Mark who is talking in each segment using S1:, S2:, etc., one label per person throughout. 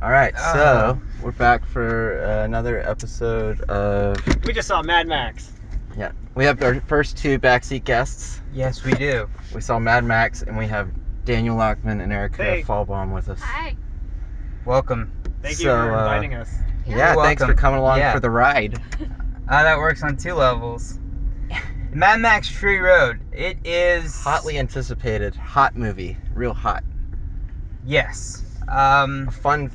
S1: All right, so we're back for another episode of...
S2: We just saw Mad Max.
S1: Yeah, we have our first two backseat guests.
S3: Yes, we do.
S1: We saw Mad Max, and we have Daniel Lachman and Erica Falbaum with us.
S4: Hi.
S3: Welcome.
S2: Thank you for inviting us.
S1: Yeah, thanks for coming along for the ride.
S3: That works on two levels. Mad Max Fury Road. It is...
S1: hotly anticipated. Hot movie. Real hot.
S3: Yes.
S1: A fun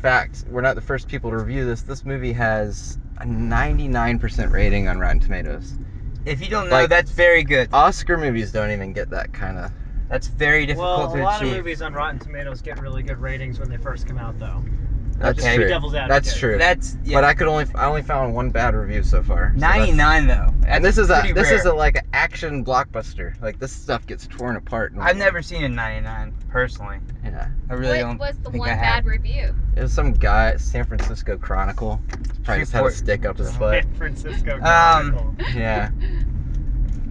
S1: fact. We're not the first people to review this. This movie has a 99% rating on Rotten Tomatoes.
S3: If you don't know, that's very good.
S1: Oscar movies don't even get that kind of...
S3: That's very difficult to achieve.
S2: A lot of movies on Rotten Tomatoes get really good ratings when they first come out, though.
S1: That's true.
S2: Devil's advocate.
S1: That's true. But I only found one bad review so far.
S3: 99 though.
S1: And this is like an action blockbuster. Like, this stuff gets torn apart.
S3: I've never seen a 99 personally.
S1: Yeah.
S3: I really
S4: What
S3: don't.
S4: was the
S3: think
S4: one
S3: I
S4: bad
S3: have.
S4: review?
S1: It was some guy, San Francisco Chronicle. Probably just had a stick up his butt.
S2: San Francisco Chronicle.
S1: Yeah.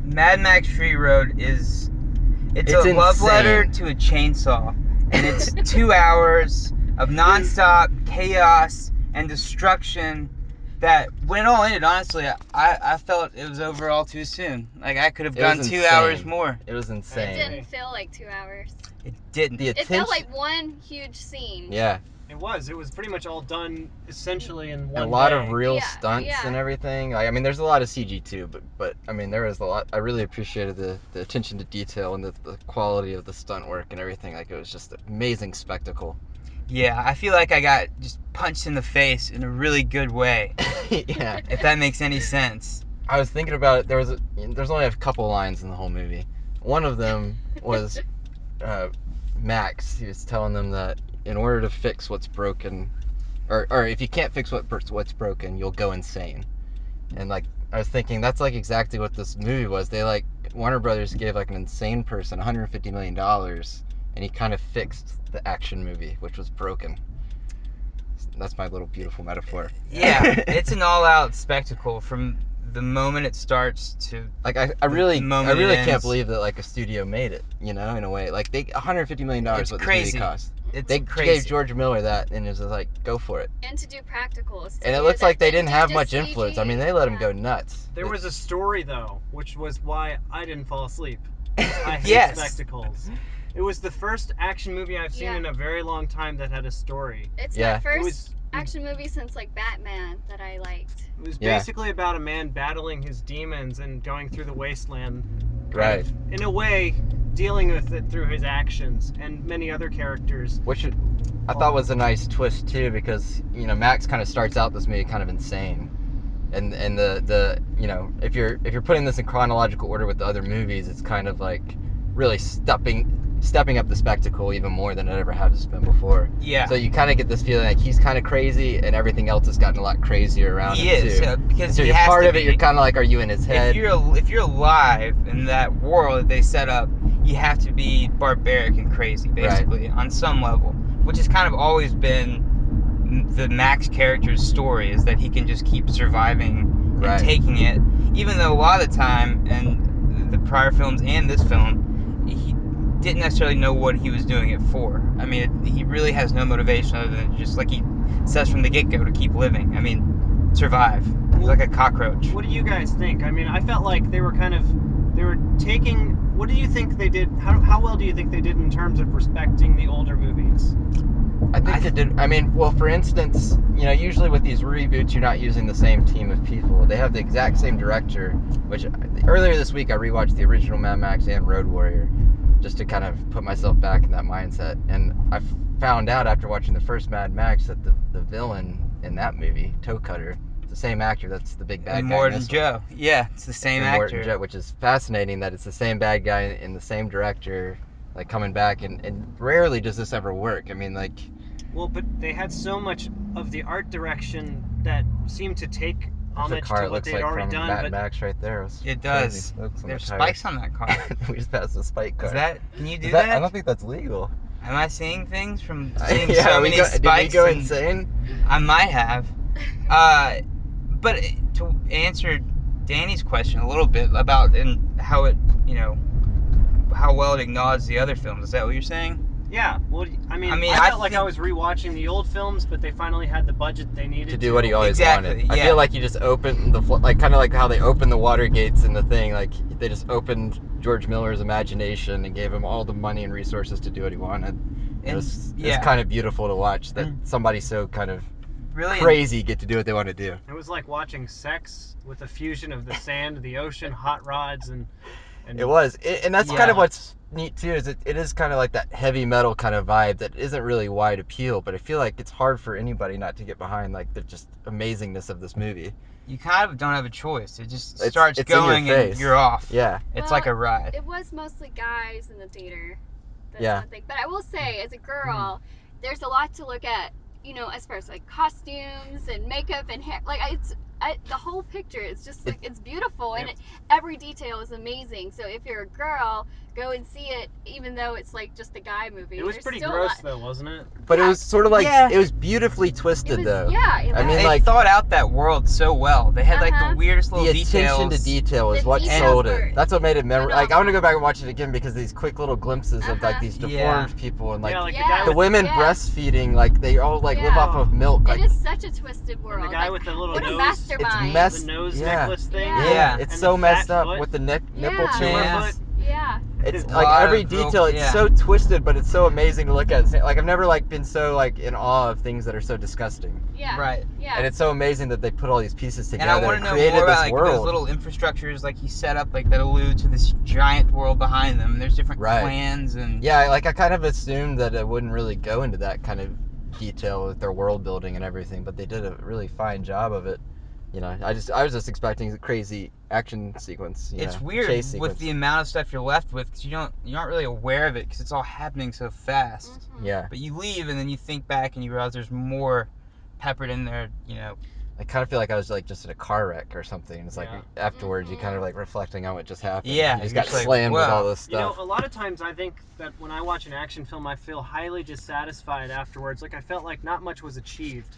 S3: Mad Max Fury Road is... It's a love letter to a chainsaw. And it's 2 hours of nonstop chaos and destruction that, when all ended, honestly, I felt it was over all too soon. Like, I could have gone 2 hours more.
S1: It was insane.
S4: It didn't feel like 2 hours.
S3: It didn't.
S4: It felt like one huge scene.
S1: Yeah.
S2: It was pretty much all done essentially in one
S1: A lot
S2: day.
S1: of real stunts and everything. Like, I mean, there's a lot of CG too, but I mean, there was a lot. I really appreciated the attention to detail and the quality of the stunt work and everything. Like, it was just an amazing spectacle.
S3: Yeah, I feel like I got just punched in the face in a really good way.
S1: Yeah.
S3: If that makes any sense.
S1: I was thinking about it. There's only a couple lines in the whole movie. One of them was Max. He was telling them that in order to fix what's broken, or if you can't fix what's broken, you'll go insane. And like, I was thinking that's like exactly what this movie was. They Warner Brothers gave like an insane person $150 million, and he kind of fixed the action movie, which was broken. That's my little beautiful metaphor.
S3: Yeah, it's an all-out spectacle from the moment it starts to
S1: I really can't believe that like a studio made it, you know, in a way. Like, $150 million
S3: it's
S1: what
S3: crazy.
S1: This movie cost.
S3: They
S1: gave George Miller that, and it was like, go for it.
S4: And to do practicals.
S1: And it looks like they didn't have much influence. I mean, they let him go nuts.
S2: There was a story though, which was why I didn't fall asleep. I hate spectacles. It was the first action movie I've seen in a very long time that had a story.
S4: It's my first action movie since like Batman that I liked.
S2: It was basically about a man battling his demons and going through the wasteland.
S1: Right.
S2: In a way, dealing with it through his actions and many other characters.
S1: Which I thought was a nice twist too, because, you know, Max kind of starts out this movie kind of insane. And the you know, if you're putting this in chronological order with the other movies, it's kind of like really stepping up the spectacle even more than it ever has been before.
S3: Yeah.
S1: So you kind of get this feeling like he's kind of crazy, and everything else has gotten a lot crazier around him too. He is,
S3: because
S1: so
S3: he
S1: you're
S3: has
S1: part
S3: to
S1: of it.
S3: be.
S1: You're kind of like, are you in his head?
S3: If you're alive in that world that they set up, you have to be barbaric and crazy, basically, on some level. Which has kind of always been the Max character's story, is that he can just keep surviving and taking it, even though a lot of the time, and the prior films and this film, he didn't necessarily know what he was doing it for. I mean, he really has no motivation other than just like he says from the get-go, to keep living. I mean, survive. He's like a cockroach.
S2: What do you guys think? I mean, I felt like they were taking... What do you think they did? How well do you think they did in terms of respecting the older movies?
S1: I think they did. I mean, well, for instance, you know, usually with these reboots, you're not using the same team of people. They have the exact same director, which earlier this week I rewatched the original Mad Max and Road Warrior, just to kind of put myself back in that mindset. And I found out after watching the first Mad Max that the villain in that movie, Toe Cutter, is the same actor that's the big bad guy.
S3: Morton Joe. Yeah, it's the same actor.
S1: Morton Joe, which is fascinating that it's the same bad guy and the same director, like, coming back. And rarely does this ever work. I mean, like...
S2: Well, but they had so much of the art direction that seemed to take homage to what they'd already done.
S1: Mad Max right there.
S3: It does. There's spikes on that car.
S1: We just passed a spike car.
S3: Can you do that?
S1: I don't think that's legal.
S3: Am I seeing things from seeing so many spikes?
S1: Did we go insane?
S3: I might have. But to answer Danny's question a little bit about how it, you know, how well it acknowledged the other films. Is that what you're saying?
S2: Yeah, well, I felt like I was rewatching the old films, but they finally had the budget they needed
S1: to do what he always wanted.
S3: Yeah.
S1: I feel like you just opened kind of like how they opened the water gates in the thing. Like they just opened George Miller's imagination and gave him all the money and resources to do what he wanted. It's kind of beautiful to watch that somebody so kind of really crazy get to do what they want to do.
S2: It was like watching sex with a fusion of the sand, the ocean, hot rods, and
S1: it was, and that's kind of what's neat too. Is it is kind of like that heavy metal kind of vibe that isn't really wide appeal, but I feel like it's hard for anybody not to get behind like the just amazingness of this movie.
S3: You kind of don't have a choice. It just starts going and you're off.
S1: Yeah,
S3: it's like a ride.
S4: It was mostly guys in the theater. That's one thing. But I will say, as a girl, there's a lot to look at. You know, as far as like costumes and makeup and hair, like the whole picture is just like it's beautiful and every detail is amazing. So if you're a girl, go and see it, even though it's like just a guy movie.
S2: It was pretty gross though, wasn't it?
S1: But it was sort of like it was beautifully twisted though.
S4: Yeah,
S1: I mean,
S3: they thought out that world so well. They had like the weirdest little details.
S1: The attention to detail is what sold it. That's what made it memorable. Like I want to go back and watch it again because these quick little glimpses of like these deformed people and like the women breastfeeding, like they all like live off of milk.
S4: It is such a twisted world.
S2: And the guy with the little nose,
S4: mastermind.
S2: The nose necklace thing.
S1: Yeah, it's so messed up with the nipple chains.
S4: Yeah.
S1: It's like every detail. It's so twisted, but it's so amazing to look at. Like I've never like been so like in awe of things that are so disgusting.
S4: Yeah.
S3: Right.
S4: Yeah.
S1: And it's so amazing that they put all these pieces together.
S3: And I want to know more about like those little infrastructures like he set up like that allude to this giant world behind them. There's different clans and
S1: like I kind of assumed that it wouldn't really go into that kind of detail with their world building and everything, but they did a really fine job of it. You know, I was just expecting a crazy action sequence.
S3: It's weird with the amount of stuff you're left with because you aren't really aware of it because it's all happening so fast.
S4: Mm-hmm.
S1: Yeah.
S3: But you leave and then you think back and you realize there's more peppered in there. You know.
S1: I kind of feel like I was like just in a car wreck or something. It's like afterwards you kind of like reflecting on what just happened.
S3: Yeah.
S1: You just got slammed with all this stuff.
S2: You know, a lot of times I think that when I watch an action film, I feel highly dissatisfied afterwards. Like I felt like not much was achieved.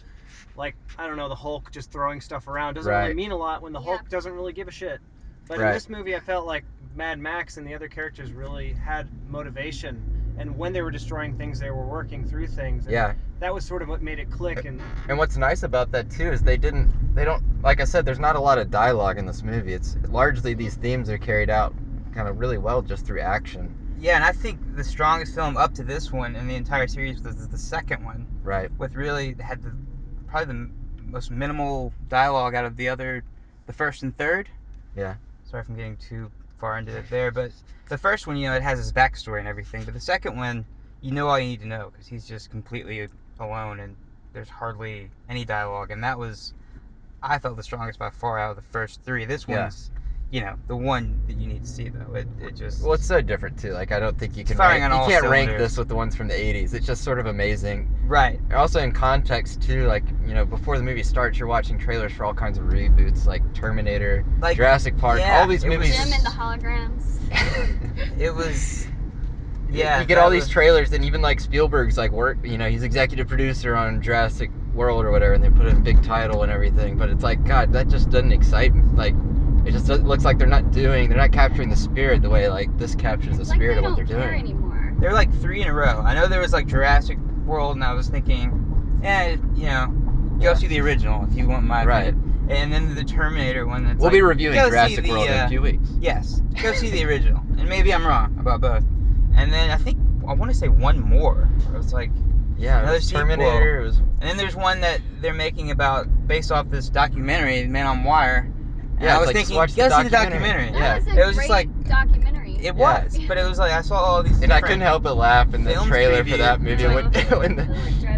S2: Like, I don't know, the Hulk just throwing stuff around doesn't really mean a lot when the Hulk doesn't really give a shit. But in this movie, I felt like Mad Max and the other characters really had motivation. And when they were destroying things, they were working through things. And that was sort of what made it click. And
S1: what's nice about that, too, is they don't, like I said, there's not a lot of dialogue in this movie. It's largely these themes are carried out kind of really well just through action.
S3: Yeah, and I think the strongest film up to this one in the entire series was the second one.
S1: Right.
S3: With really had probably the most minimal dialogue out of the first and third.
S1: Yeah.
S3: Sorry if I'm getting too far into it there, but the first one, it has his backstory and everything, but the second one, you know all you need to know because he's just completely alone and there's hardly any dialogue, and that was, I felt, the strongest by far out of the first three. This one's, the one that you need to see though. It just
S1: it's so different too. Like I don't think you can rank this with the ones from the 80s. It's just sort of amazing.
S3: Right.
S1: Also in context too, like before the movie starts, you're watching trailers for all kinds of reboots like Terminator, like Jurassic Park, all these movies.
S4: Jim and the holograms.
S3: It was.
S1: Yeah. You get all these trailers, and even like Spielberg's like work. He's executive producer on Jurassic World or whatever, and they put in a big title and everything. But it's like, God, that just doesn't excite me. Like. It just looks like they're not capturing the spirit the way like this captures the spirit of what they're doing.
S4: Anymore.
S3: They're like 3 in a row. I know there was like Jurassic World, and I was thinking, go see the original if you want my opinion. And then the Terminator one. That's
S1: we'll be reviewing Jurassic World in a few weeks.
S3: Yes, go see the original, and maybe I'm wrong about both. And then I want to say one more. Where it's like
S1: another Terminator.
S3: And then there's one that they're making based off this documentary, Man on Wire.
S1: Yeah,
S3: I was thinking, go see the documentary.
S4: It was a great documentary.
S3: It was, but it was like I saw all these.
S1: And I couldn't help but laugh in the trailer for that movie when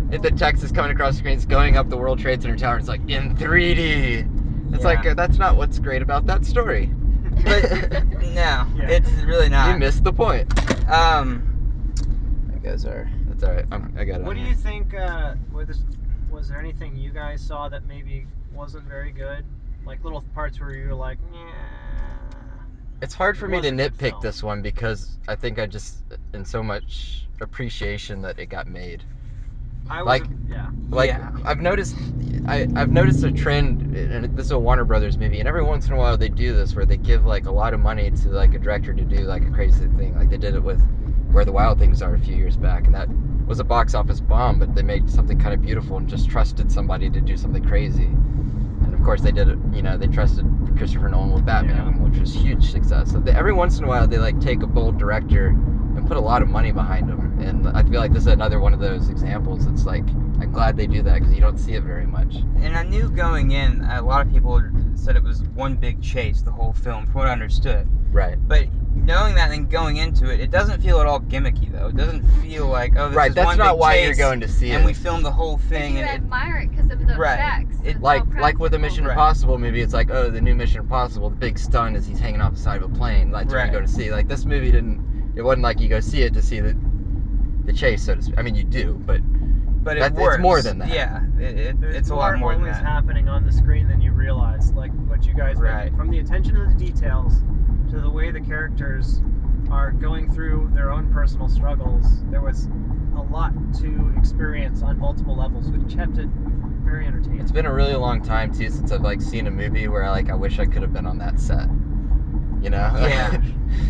S1: the text is coming across the screen, it's going up the World Trade Center tower. It's like in 3D. It's like that's not what's great about that story.
S3: But no, it's really not.
S1: You missed the point.
S3: You guys are.
S1: That's all right. I got it.
S2: What do you think? Was there anything you guys saw that maybe wasn't very good? Like little parts where you were like,
S1: It's hard for me to nitpick this one because I think I just, in so much appreciation that it got made. Like I've noticed a trend, and this is a Warner Brothers movie, and every once in a while they do this where they give like a lot of money to like a director to do like a crazy thing. Like they did it with Where the Wild Things Are a few years back, and that was a box office bomb, but they made something kind of beautiful and just trusted somebody to do something crazy. And of course they did it, they trusted Christopher Nolan with Batman, which was huge success. So every once in a while they like take a bold director and put a lot of money behind them, and I feel like this is another one of those examples. It's like, I'm glad they do that because you don't see it very much.
S3: And I knew going in, a lot of people said it was one big chase, the whole film, from what I understood.
S1: Right.
S3: But knowing that and going into it, it doesn't feel at all gimmicky, though. It doesn't feel like, oh, this is one big chase. Right, that's not why you're going to see it.
S4: And
S3: we filmed the whole thing.
S4: You admire it because of the effects.
S1: Like with the Mission Impossible movie, it's like, oh, the new Mission Impossible, the big stunt is he's hanging off the side of a plane. That's what you go to see. Like, this movie it wasn't like you go see it to see the chase, so to speak. I mean, you do, but
S3: it works.
S1: It's more than that.
S3: Yeah, it's a lot more than that.
S2: There's happening on the screen than you realize. Like what you guys mentioned. From the attention to the details to the way the characters are going through their own personal struggles, there was a lot to experience on multiple levels, which kept it very entertaining.
S1: It's been a really long time too since I've like seen a movie where I wish I could have been on that set.
S3: Yeah.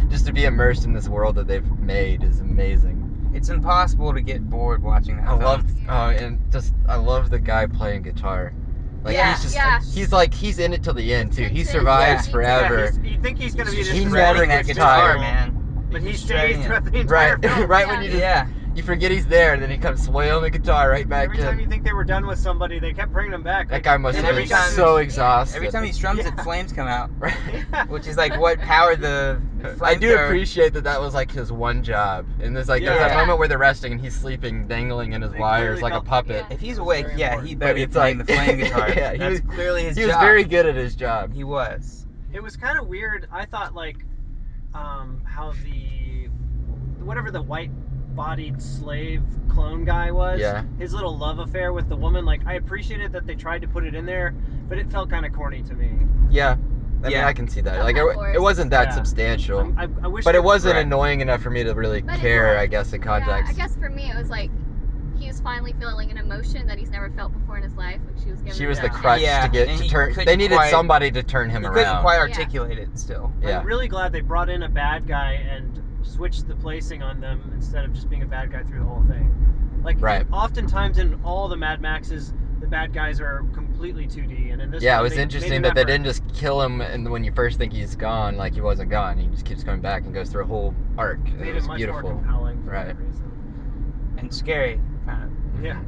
S1: Just to be immersed in this world that they've made is amazing.
S3: It's impossible to get bored watching that.
S1: I love the guy playing guitar. Like he's in it till the end too. He survives forever.
S2: You think he's gonna be this
S1: he's shredding that guitar,
S2: man. But he stays throughout the entire film.
S1: Right when you forget he's there, and then he comes swailing the guitar right back
S2: Every time you think they were done with somebody, they kept bringing him back.
S1: That guy must have been so exhausted.
S3: Every time he strums it, flames come out. Which is like what powered the
S1: I do appreciate that was like his one job. And there's there's that moment where they're resting and he's sleeping, dangling in his wires like a puppet.
S3: If he's awake, he better be playing the flame guitar. That's clearly his job.
S1: He was very good at his job.
S3: He was.
S2: It was kind of weird. I thought how whatever the white-bodied slave clone guy was, his little love affair with the woman, I appreciated that they tried to put it in there, but it felt kind of corny to me.
S1: Yeah. I mean, I can see that. It wasn't that substantial.
S2: I wish
S1: but it wasn't annoying enough for me to really care, I guess, in context.
S4: I guess for me it was like he was finally feeling an emotion that he's never felt before in his life when she was giving
S1: She was the crutch to turn. They needed somebody to turn him around.
S3: He couldn't quite articulate it still.
S2: I'm really glad they brought in a bad guy and switched the placing on them instead of just being a bad guy through the whole thing. Oftentimes in all the Mad Maxes, the bad guys are completely 2D, and in this one,
S1: it was interesting that they didn't just kill him, and when you first think he's gone, he wasn't gone. He just keeps coming back and goes through a whole arc. It was
S2: much
S1: beautiful,
S2: more compelling for
S1: right?
S2: that reason.
S3: And scary, kind of.
S2: Yeah.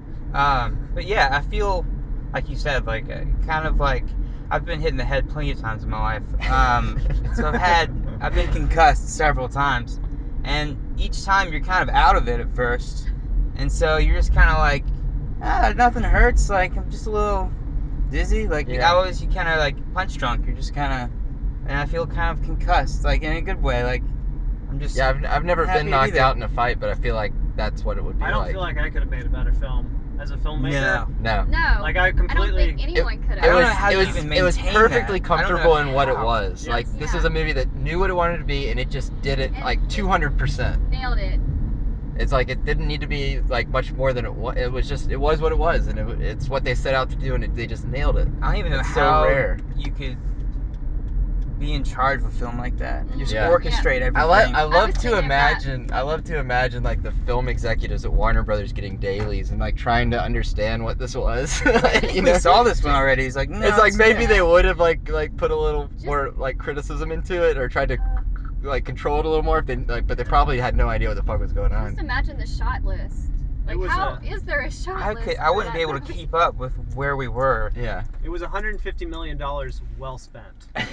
S3: But I feel like you said, I've been hit in the head plenty of times in my life. So I've been concussed several times, and each time you're kind of out of it at first, and so you're just kind of nothing hurts. I'm just a little dizzy. You kind of punch drunk. You're just kind of, and I feel kind of concussed, in a good way. I'm just.
S1: Yeah, I've never been knocked out in a fight, but I feel like that's what it would be.
S2: I don't feel like I could have made a better film as a filmmaker.
S1: No.
S2: I completely.
S4: I don't think anyone could have.
S3: I don't know how you even maintain
S1: it was perfectly
S3: that.
S1: comfortable in what it was. This is a movie that knew what it wanted to be, and it just did it 200%.
S4: Nailed it.
S1: It's it didn't need to be much more than it was. It was what it was, and it's what they set out to do, and they just nailed it.
S3: I don't even know how you could be in charge of a film like that and just orchestrate everything.
S1: I love to imagine the film executives at Warner Brothers getting dailies and trying to understand what this was.
S3: We saw this one already. He's like, no,
S1: it's maybe they would have put a little more criticism into it or tried to control it a little more if they but they probably had no idea what the fuck was going on.
S4: Just imagine the shot list. How is there a shot list?
S3: I wouldn't be able to keep up with where we were.
S1: Yeah.
S2: It was $150 million well spent.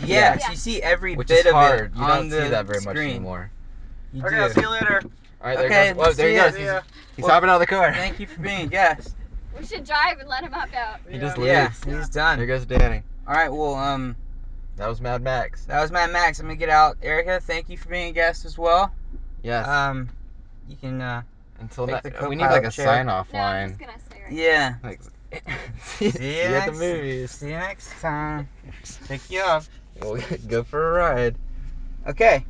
S3: Yes, you see every
S1: Which
S3: bit
S1: is hard.
S3: of it
S1: you
S3: on
S1: don't see that very
S3: screen.
S1: much anymore.
S2: Okay, I'll see you later.
S1: All right, there he goes. He's hopping out of the car.
S3: Thank you for being a guest.
S4: We should drive and let him hop out.
S1: He just leaves.
S3: Yeah, he's done.
S1: Here goes Danny.
S3: All right, well,
S1: that was Mad Max.
S3: I'm gonna get out. Erica, thank you for being a guest as well.
S1: Yes.
S3: You can
S1: until we need a sign-off line.
S4: I'm just gonna say right
S3: Yeah.
S1: See you at the movies.
S3: See you next time. Pick you up.
S1: We'll go for a ride.
S3: Okay.